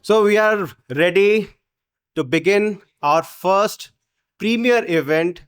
So we are ready to begin our first premier event,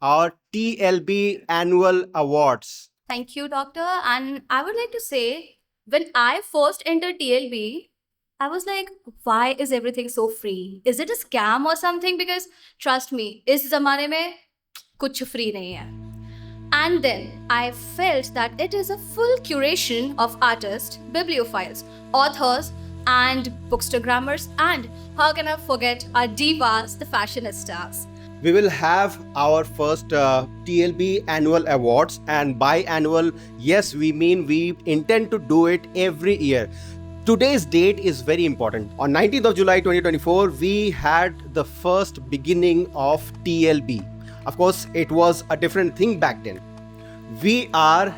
our TLB Annual Awards. Thank you, Doctor. And I would like to say, when I first entered TLB, I was like, why is everything so free? Is it a scam or something? Because trust me, इस ज़माने में कुछ free नहीं है. And then I felt that it is a full curation of artists, bibliophiles, authors, and bookstagrammers, and how can I forget our divas, the fashionistas. We will have our first TLB Annual Awards, and by annual, yes, we mean we intend to do it every year. Today's date is very important. On 19th of July 2024, we had the first beginning of TLB. Of course, it was a different thing back then. We are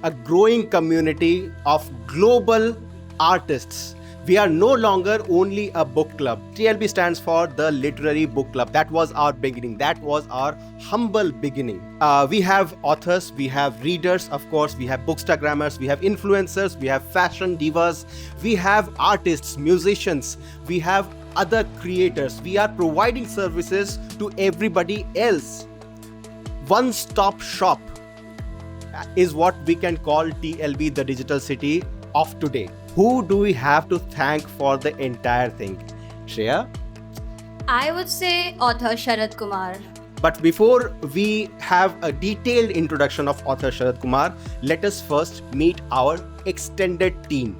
a growing community of global artists. We are no longer only a book club. TLB stands for the Literary Bookclub. That was our beginning. That was our humble beginning. We have authors, we have readers, of course, we have bookstagrammers, we have influencers, we have fashion divas, we have artists, musicians, we have other creators. We are providing services to everybody else. One-stop shop is what we can call TLB, the digital city of today. Who do we have to thank for the entire thing? Shreya? I would say author Sharad Kumar. But before we have a detailed introduction of author Sharad Kumar, let us first meet our extended team.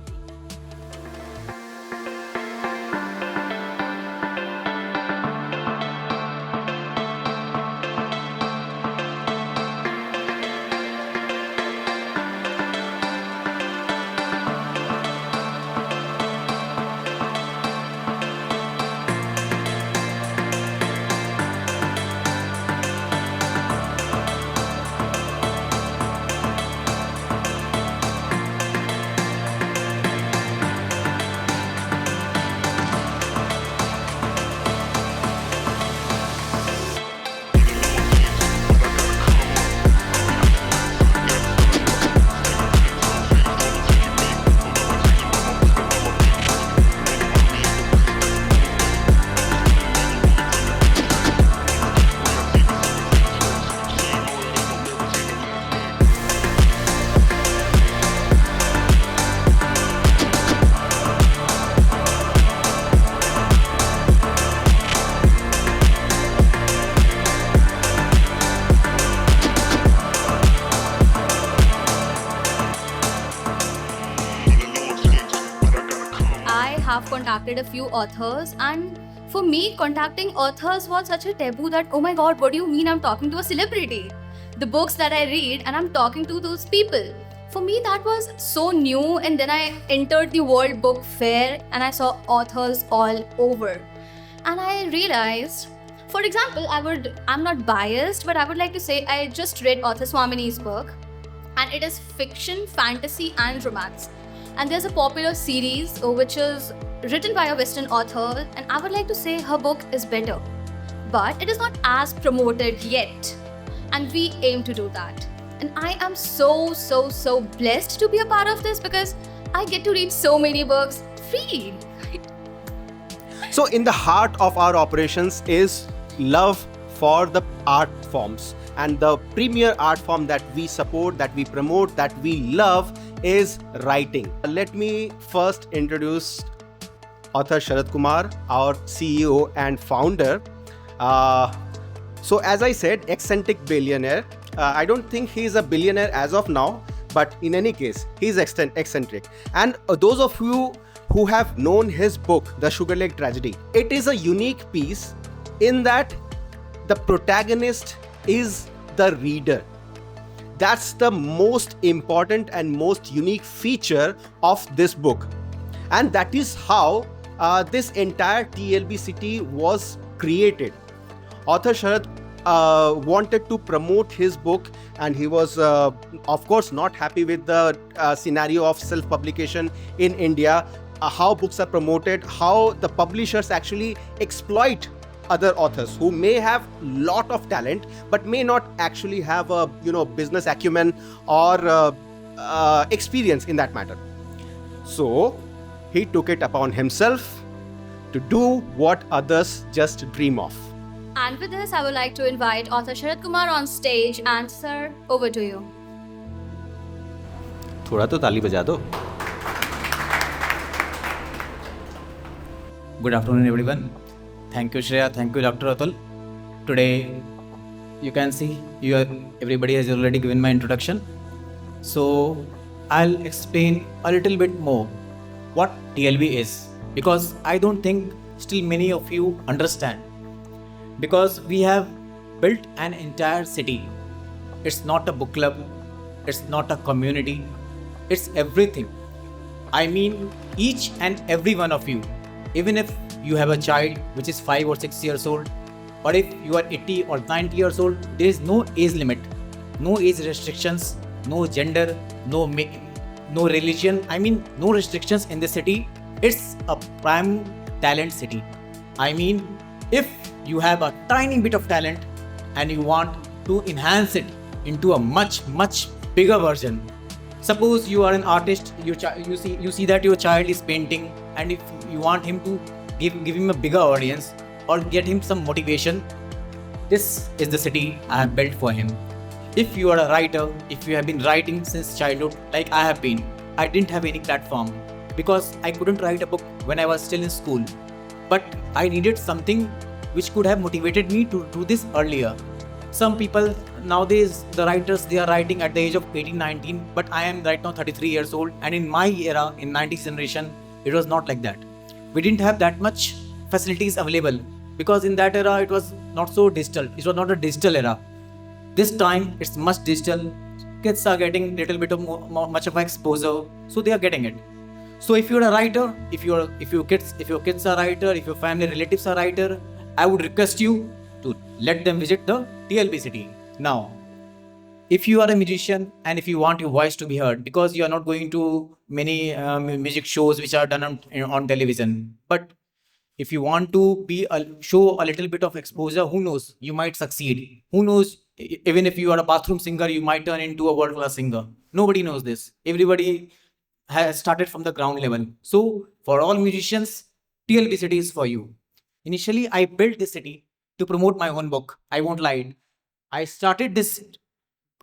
Have contacted a few authors, and for me, contacting authors was such a taboo that, oh my god, what do you mean I'm talking to a celebrity? The books that I read and I'm talking to those people. For me, that was so new, and then I entered the World Book Fair and I saw authors all over. And I realized, for example, I'm not biased, but I would like to say I just read author Swamini's book, and it is fiction, fantasy, and romance. And there's a popular series which is written by a Western author, and I would like to say her book is better. But it is not as promoted yet. And we aim to do that. And I am so blessed to be a part of this because I get to read so many books free. So in the heart of our operations is love for the art forms. And the premier art form that we support, that we promote, that we love is writing. Let me first introduce author Sharad Kumar, our CEO and founder. So as I said, eccentric billionaire. I don't think he's a billionaire as of now, but in any case, he's eccentric. And those of you who have known his book, The Sugar Lake Tragedy, it is a unique piece in that the protagonist is the reader. That's the most important and most unique feature of this book. And that is how this entire TLB City was created. Author Sharad wanted to promote his book, and he was, of course, not happy with the scenario of self-publication in India, how books are promoted, how the publishers actually exploit other authors who may have lot of talent but may not actually have a business acumen or experience in that matter. So he took it upon himself to do what others just dream of. And with this, I would like to invite author Sharad Kumar on stage. And sir, over to you. थोड़ा तो ताली बजा दो. Good afternoon, everyone. Thank you, Shreya. Thank you, Dr. Atul. Today, you can see everybody has already given my introduction. So, I'll explain a little bit more what TLB is, because I don't think still many of you understand. Because we have built an entire city. It's not a book club. It's not a community. It's everything. I mean, each and every one of you, even if you have a child which is 5 or 6 years old, or if you are 80 or 90 years old, there is no age limit, no age restrictions, no gender, no religion. I mean, no restrictions in the city. It's a prime talent city. I mean, if you have a tiny bit of talent and you want to enhance it into a much bigger version. Suppose you are an artist, you see that your child is painting, and if you want him to give him a bigger audience or get him some motivation, this is the city I have built for him. If you are a writer, if you have been writing since childhood like I have been, I didn't have any platform because I couldn't write a book when I was still in school. But I needed something which could have motivated me to do this earlier. Some people nowadays, the writers, they are writing at the age of 18, 19, but I am right now 33 years old, and in my era, in 90s generation, it was not like that. We didn't have that much facilities available because in that era, it was not so digital. It was not a digital era. This time, it's much digital. Kids are getting little bit of much of exposure, so they are getting it. So if you're a writer, if your kids are writer, if your family relatives are writer, I would request you to let them visit the TLB City. Now, if you are a musician and if you want your voice to be heard, because you are not going to many music shows which are done on television, but if you want to show a little bit of exposure, who knows, you might succeed. Who knows, even if you are a bathroom singer, you might turn into a world-class singer. Nobody knows this. Everybody has started from the ground level. So for all musicians, TLB City is for you. Initially, I built this city to promote my own book. I won't lie. I started this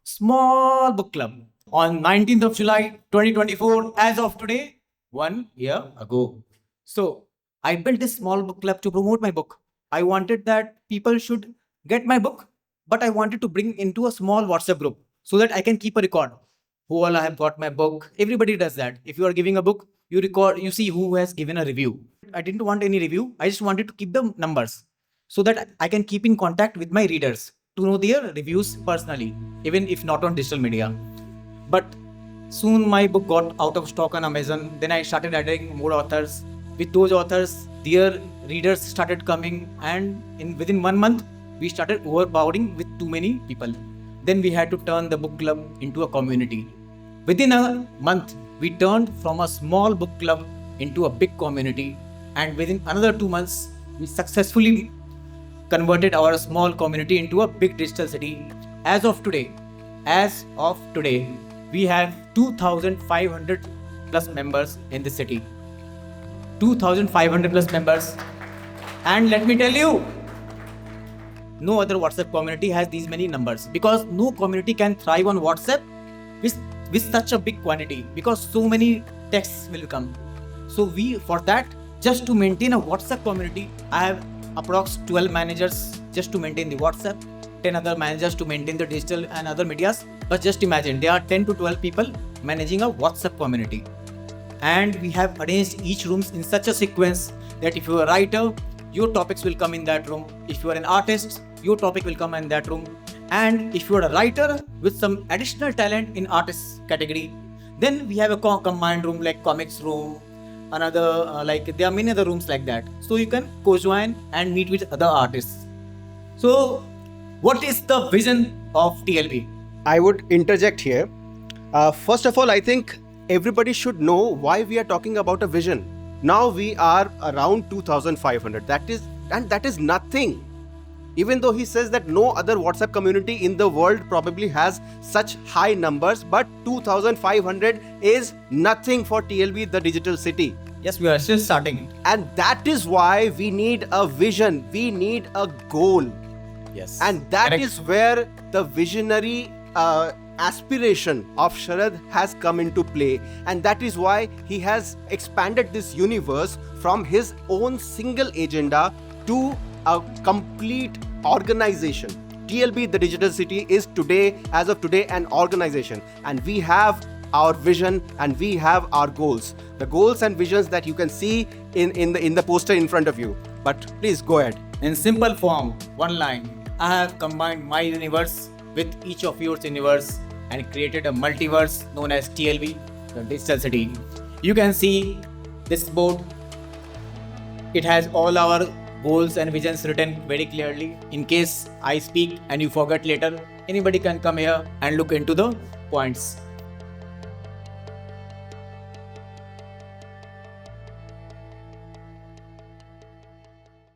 small book club on 19th of July 2024, as of today, 1 year ago. So I built this small book club to promote my book. I wanted that people should get my book, but I wanted to bring into a small WhatsApp group so that I can keep a record. Who all have got my book? Everybody does that. If you are giving a book, you record, you see who has given a review. I didn't want any review. I just wanted to keep the numbers so that I can keep in contact with my readers to know their reviews personally, even if not on digital media. But soon my book got out of stock on Amazon. Then I started adding more authors. With those authors, their readers started coming, and within 1 month, we started overpowering with too many people. Then we had to turn the book club into a community. Within a month, we turned from a small book club into a big community. And within another 2 months, we successfully converted our small community into a big digital city. As of today, we have 2,500 plus members in the city. 2,500 plus members. And let me tell you, no other WhatsApp community has these many numbers, because no community can thrive on WhatsApp with such a big quantity, because so many texts will come. So for that, just to maintain a WhatsApp community, I have approx 12 managers just to maintain the WhatsApp, 10 other managers to maintain the digital and other medias. But just imagine, there are 10 to 12 people managing a WhatsApp community. And we have arranged each rooms in such a sequence that if you are a writer, your topics will come in that room. If you are an artist, your topic will come in that room. And if you are a writer with some additional talent in artist category, then we have a combined room like comics room, another there are many other rooms like that. So you can co-join and meet with other artists. So what is the vision of TLB? I would interject here. First of all, I think everybody should know why we are talking about a vision. Now we are around 2,500. That is nothing. Even though he says that no other WhatsApp community in the world probably has such high numbers, but 2,500 is nothing for TLB, the digital city. Yes, we are still starting. And that is why we need a vision, we need a goal. Yes. And that Correct. is where the visionary aspiration of Sharad has come into play. And that is why he has expanded this universe from his own single agenda to a complete organization. TLB, the Digital City, is today, as of today, an organization. And we have our vision and we have our goals. The goals and visions that you can see in the poster in front of you. But please go ahead. In simple form, one line, I have combined my universe with each of your universe and created a multiverse known as TLB, the Digital City. You can see this board. It has all our goals and visions written very clearly. In case I speak and you forget later, anybody can come here and look into the points.